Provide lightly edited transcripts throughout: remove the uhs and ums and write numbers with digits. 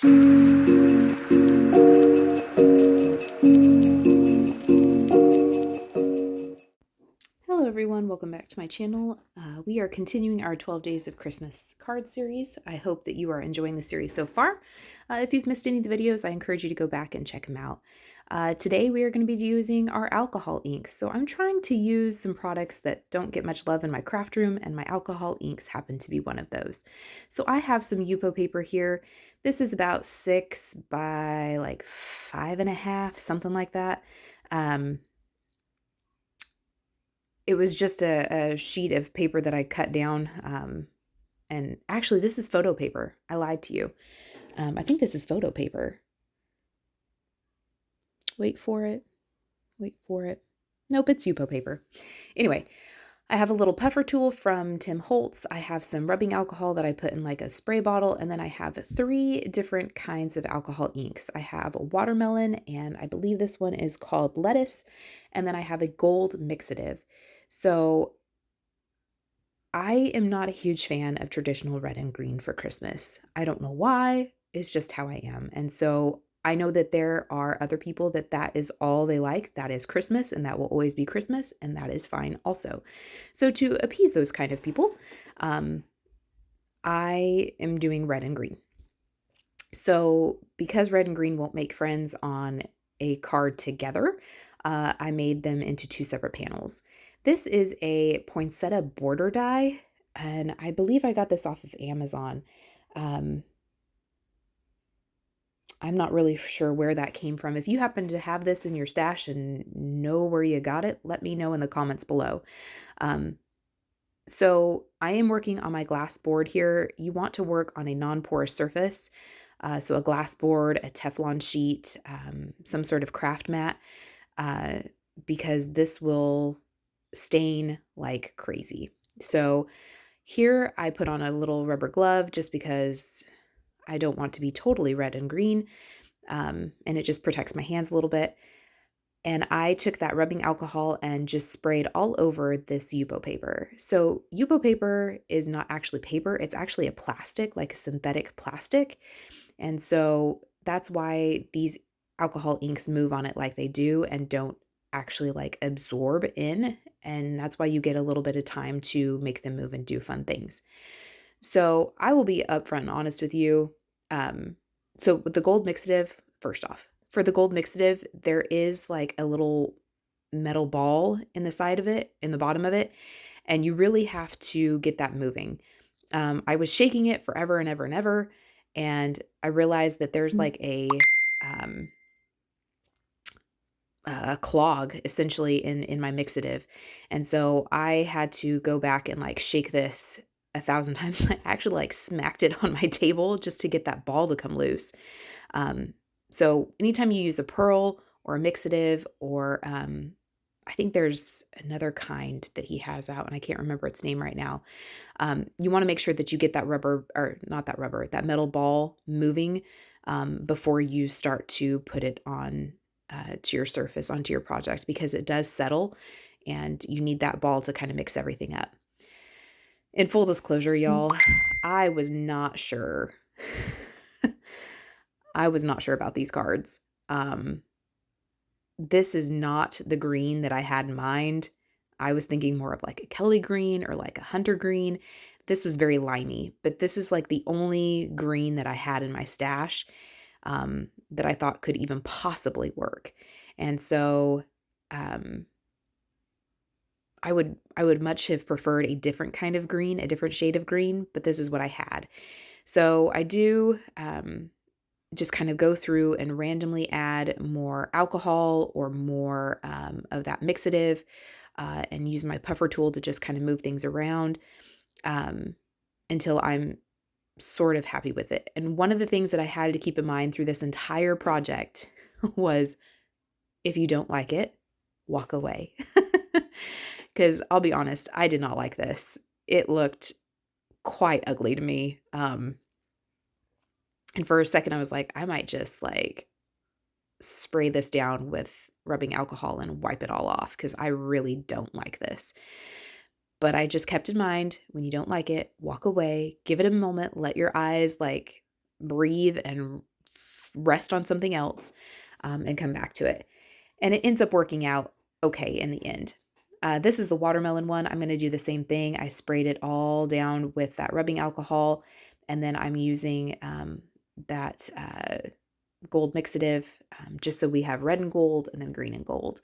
Hello everyone, welcome back to my channel. We are continuing our 12 Days of Christmas card series. I hope that you are enjoying the series so far. If you've missed any of the videos, I encourage you to go back and check them out. Today we are going to be using our alcohol inks. So I'm trying to use some products that don't get much love in my craft room, and my alcohol inks happen to be one of those. So I have some YUPO paper here. This is about 6 by like 5.5, something like that. It was just a sheet of paper that I cut down. And actually, this is photo paper. I lied to you. I think this is photo paper. Wait for it. Wait for it. Nope, it's YUPO paper. Anyway, I have a little puffer tool from Holtz. I have some rubbing alcohol that I put in like a spray bottle. And then I have 3 different kinds of alcohol inks. I have a watermelon, and I believe this one is called lettuce. And then I have a gold MIXATIVE. So I am not a huge fan of traditional red and green for Christmas. I don't know why. It's just how I am. And so I know that there are other people that is all they like. That is Christmas, and that will always be Christmas, and that is fine also. So to appease those kind of people, I am doing red and green. So because red and green won't make friends on a card together, I made them into 2 separate panels. This is a poinsettia border die, and I believe I got this off of Amazon. I'm not really sure where that came from. If you happen to have this in your stash and know where you got it, let me know in the comments below. So I am working on my glass board here. You want to work on a non-porous surface. So a glass board, a Teflon sheet, some sort of craft mat, because this will stain like crazy. So here I put on a little rubber glove just because I don't want to be totally red and green, and it just protects my hands a little bit. And I took that rubbing alcohol and just sprayed all over this YUPO paper. So YUPO paper is not actually paper, it's actually a plastic, like a synthetic plastic. And so that's why these alcohol inks move on it like they do and don't actually like absorb in. And that's why you get a little bit of time to make them move and do fun things. So I will be upfront and honest with you. So with the gold mixative, first off, for the gold mixative, there is like a little metal ball in the side of it, in the bottom of it, and you really have to get that moving. I was shaking it forever and ever and ever, and I realized that there's like a clog essentially in my mixative. And so I had to go back and like shake this 1,000 times. I actually like smacked it on my table just to get that ball to come loose. So anytime you use a pearl or a mixative, or I think there's another kind that he has out and I can't remember its name right now. You want to make sure that you get that rubber, or not that rubber, that metal ball moving before you start to put it on to your surface, onto your project, because it does settle and you need that ball to kind of mix everything up. In full disclosure, y'all, I was not sure. I was not sure about these cards. This is not the green that I had in mind. I was thinking more of like a Kelly green or like a hunter green. This was very limey, but this is like the only green that I had in my stash that I thought could even possibly work. And so I would much have preferred a different kind of green, a different shade of green, but this is what I had. So I do just kind of go through and randomly add more alcohol or more of that mixative, and use my puffer tool to just kind of move things around until I'm sort of happy with it. And one of the things that I had to keep in mind through this entire project was, if you don't like it, walk away. Because I'll be honest, I did not like this. It looked quite ugly to me. And for a second I was like, I might just like spray this down with rubbing alcohol and wipe it all off, because I really don't like this. But I just kept in mind, when you don't like it, walk away, give it a moment, let your eyes like breathe and rest on something else, and come back to it. And it ends up working out okay in the end. This is the watermelon one. I'm going to do the same thing. I sprayed it all down with that rubbing alcohol, and then I'm using that gold mixative, just so we have red and gold and then green and gold,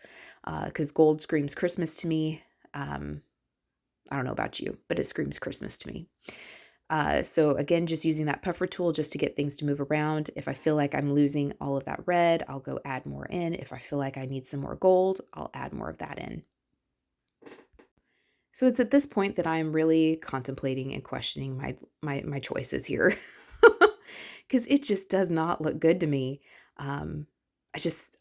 because gold screams Christmas to me. I don't know about you, but it screams Christmas to me. So again, just using that puffer tool just to get things to move around. If I feel like I'm losing all of that red, I'll go add more in. If I feel like I need some more gold, I'll add more of that in. So it's at this point that I'm really contemplating and questioning my choices here, because it just does not look good to me. I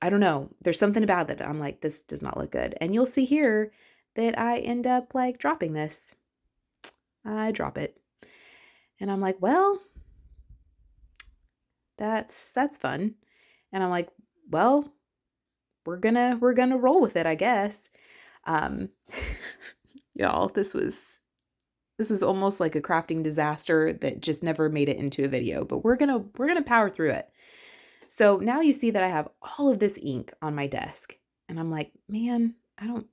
don't know. There's something about it. I'm like, this does not look good. And you'll see here that I end up like dropping this. I drop it. And I'm like, well, that's fun. And I'm like, well, we're gonna roll with it, I guess. Y'all, this was almost like a crafting disaster that just never made it into a video, but we're gonna power through it. So now you see that I have all of this ink on my desk, and I'm like, man, I don't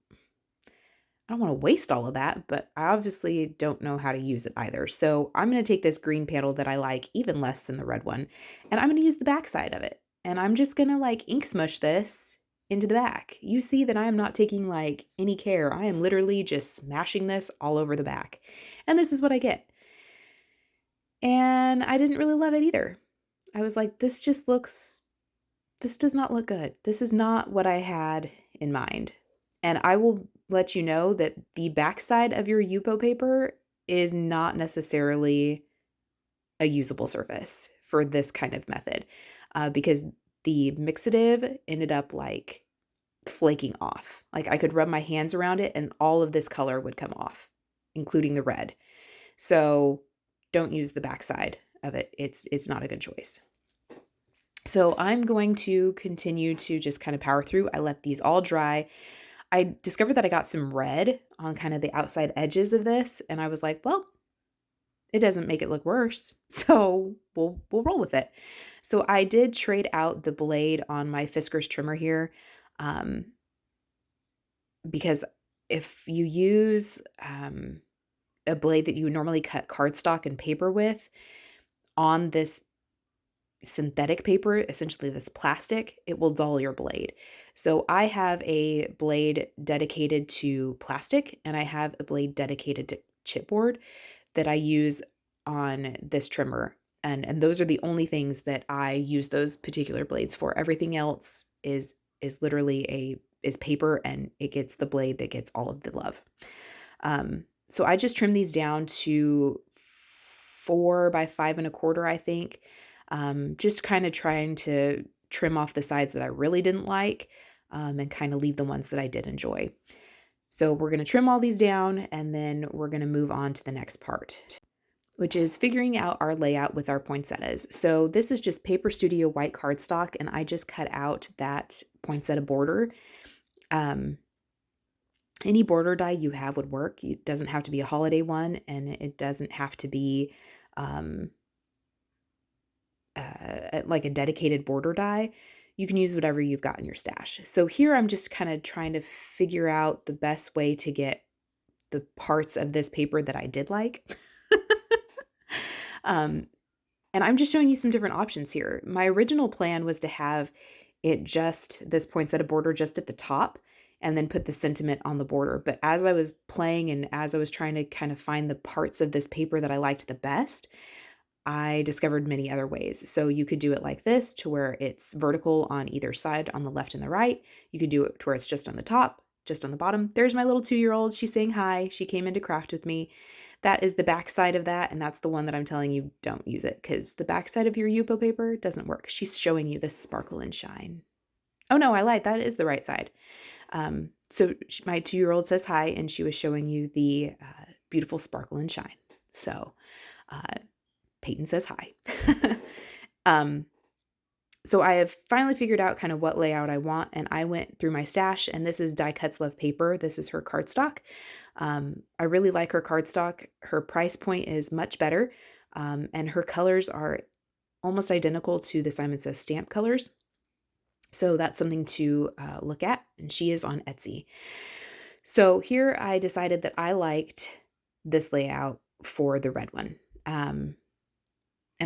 want to waste all of that, but I obviously don't know how to use it either. So I'm going to take this green panel that I like even less than the red one, and I'm going to use the back side of it. And I'm just going to like ink smush this into the back. You see that I am not taking like any care. I am literally just smashing this all over the back. And this is what I get. And I didn't really love it either. I was like, this does not look good. This is not what I had in mind. And I will let you know that the backside of your YUPO paper is not necessarily a usable surface for this kind of method, because the mixative ended up like flaking off. Like I could rub my hands around it and all of this color would come off, including the red. So don't use the backside of it. It's not a good choice. So I'm going to continue to just kind of power through. I let these all dry. I discovered that I got some red on kind of the outside edges of this, and I was like, well, it doesn't make it look worse, so we'll roll with it. So I did trade out the blade on my Fisker's trimmer here, because if you use a blade that you would normally cut cardstock and paper with on this synthetic paper, essentially this plastic, it will dull your blade. So I have a blade dedicated to plastic and I have a blade dedicated to chipboard that I use on this trimmer. And those are the only things that I use those particular blades for. Everything else is literally is paper, and it gets the blade that gets all of the love. So I just trimmed these down to 4 by 5 1/4, I think. Just kind of trying to trim off the sides that I really didn't like, and kind of leave the ones that I did enjoy. So we're going to trim all these down, and then we're going to move on to the next part, which is figuring out our layout with our poinsettias. So this is just Paper Studio white cardstock, and I just cut out that poinsettia border. Any border die you have would work. It doesn't have to be a holiday one, and it doesn't have to be like a dedicated border die. You can use whatever you've got in your stash. So here I'm just kind of trying to figure out the best way to get the parts of this paper that I did like. And I'm just showing you some different options here. My original plan was to have it just this poinsettia border just at the top and then put the sentiment on the border. But as I was playing and as I was trying to kind of find the parts of this paper that I liked the best, I discovered many other ways. So you could do it like this, to where it's vertical on either side, on the left and the right. You could do it to where it's just on the top, just on the bottom. There's my little 2-year-old. She's saying hi. She came in to craft with me. That is the back side of that, and that's the one that I'm telling you don't use it, because the back side of your YUPO paper doesn't work. She's showing you this sparkle and shine. Oh no, I lied. That is the right side. So my 2-year-old says hi, and she was showing you the beautiful sparkle and shine. So Peyton says hi. So I have finally figured out kind of what layout I want, and I went through my stash, and this is Die Cuts Love Paper. This is her cardstock. I really like her cardstock. Her price point is much better, and her colors are almost identical to the Simon Says stamp colors. So that's something to look at, and she is on Etsy. So here I decided that I liked this layout for the red one. And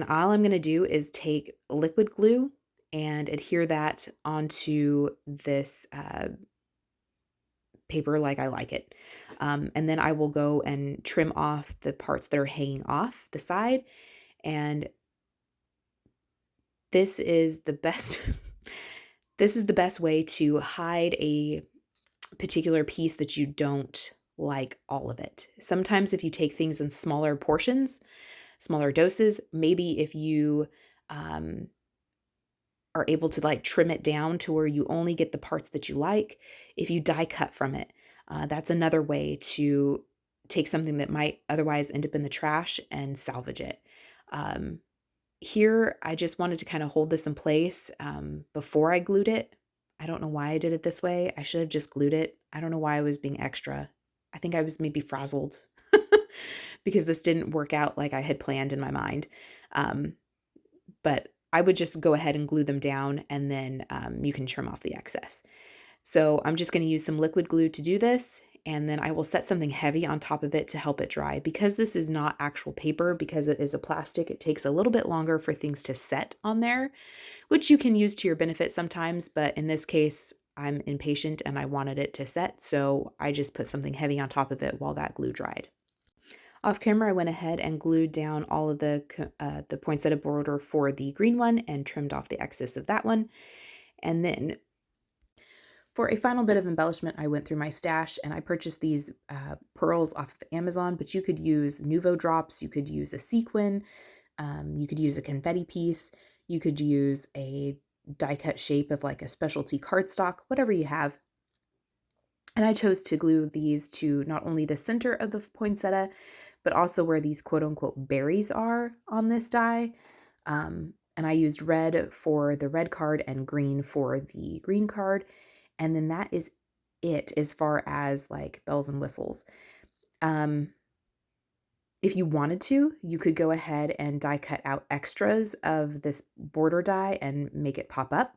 all I'm going to do is take liquid glue and adhere that onto this paper like I like it. And then I will go and trim off the parts that are hanging off the side. And this is the best this is the best way to hide a particular piece that you don't like all of it. Sometimes if you take things in smaller portions, smaller doses, maybe if you are able to like trim it down to where you only get the parts that you like, if you die cut from it, that's another way to take something that might otherwise end up in the trash and salvage it. Here, I just wanted to kind of hold this in place before I glued it. I don't know why I did it this way. I should have just glued it. I don't know why I was being extra. I think I was maybe frazzled because this didn't work out like I had planned in my mind. But I would just go ahead and glue them down, and then you can trim off the excess. So I'm just going to use some liquid glue to do this, and then I will set something heavy on top of it to help it dry. Because this is not actual paper, because it is a plastic, it takes a little bit longer for things to set on there, which you can use to your benefit sometimes, but in this case, I'm impatient and I wanted it to set, so I just put something heavy on top of it while that glue dried. Off camera, I went ahead and glued down all of the poinsettia border for the green one and trimmed off the excess of that one. And then for a final bit of embellishment, I went through my stash and I purchased these pearls off of Amazon, but you could use Nuvo drops, you could use a sequin, you could use a confetti piece, you could use a die cut shape of like a specialty cardstock, whatever you have. And I chose to glue these to not only the center of the poinsettia, but also where these quote unquote berries are on this die. And I used red for the red card and green for the green card. And then that is it as far as like bells and whistles. If you wanted to, you could go ahead and die cut out extras of this border die and make it pop up.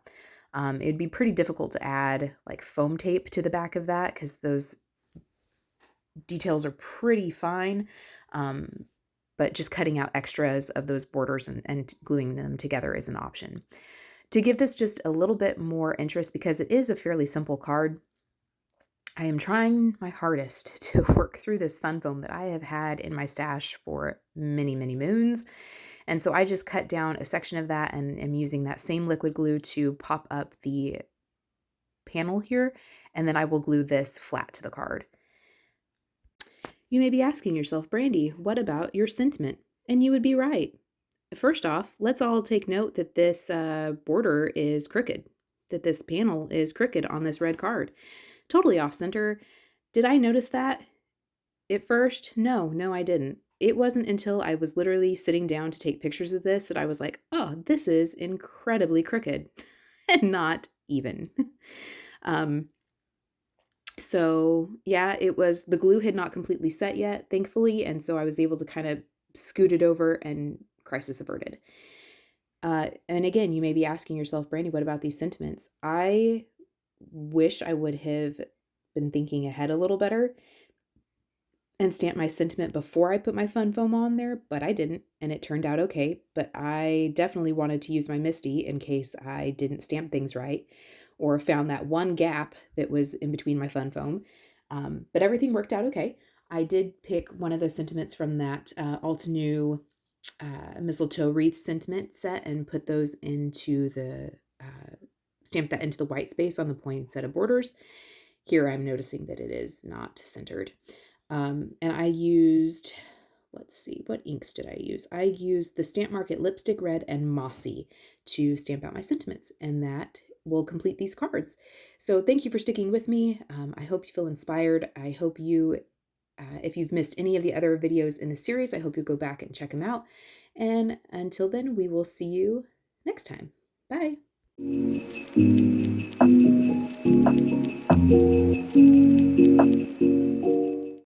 It'd be pretty difficult to add like foam tape to the back of that because those details are pretty fine. But just cutting out extras of those borders and gluing them together is an option. To give this just a little bit more interest, because it is a fairly simple card, I am trying my hardest to work through this fun foam that I have had in my stash for many, many moons. And so I just cut down a section of that and am using that same liquid glue to pop up the panel here. And then I will glue this flat to the card. You may be asking yourself, Brandy, what about your sentiment? And you would be right. First off, let's all take note that this border is crooked, that this panel is crooked on this red card. Totally off center. Did I notice that at first? No, I didn't. It wasn't until I was literally sitting down to take pictures of this that I was like, oh, this is incredibly crooked and not even. So yeah, it was, the glue had not completely set yet, thankfully. And so I was able to kind of scoot it over and crisis averted. And again, you may be asking yourself, Brandy, what about these sentiments? I wish I would have been thinking ahead a little better and stamp my sentiment before I put my fun foam on there, but I didn't, and it turned out okay. But I definitely wanted to use my MISTI in case I didn't stamp things right or found that one gap that was in between my fun foam. But everything worked out okay. I did pick one of the sentiments from that Altenew MISTLTOE wreath sentiment set and put those into the, stamp that into the white space on the poinsettia borders. Here I'm noticing that it is not centered. And I used, let's see, what inks did I use? I used the Stamp Market Lipstick Red and Mossy to stamp out my sentiments, and that will complete these cards. So thank you for sticking with me. I hope you feel inspired. I hope you, if you've missed any of the other videos in the series, I hope you'll go back and check them out. And until then, we will see you next time. Bye.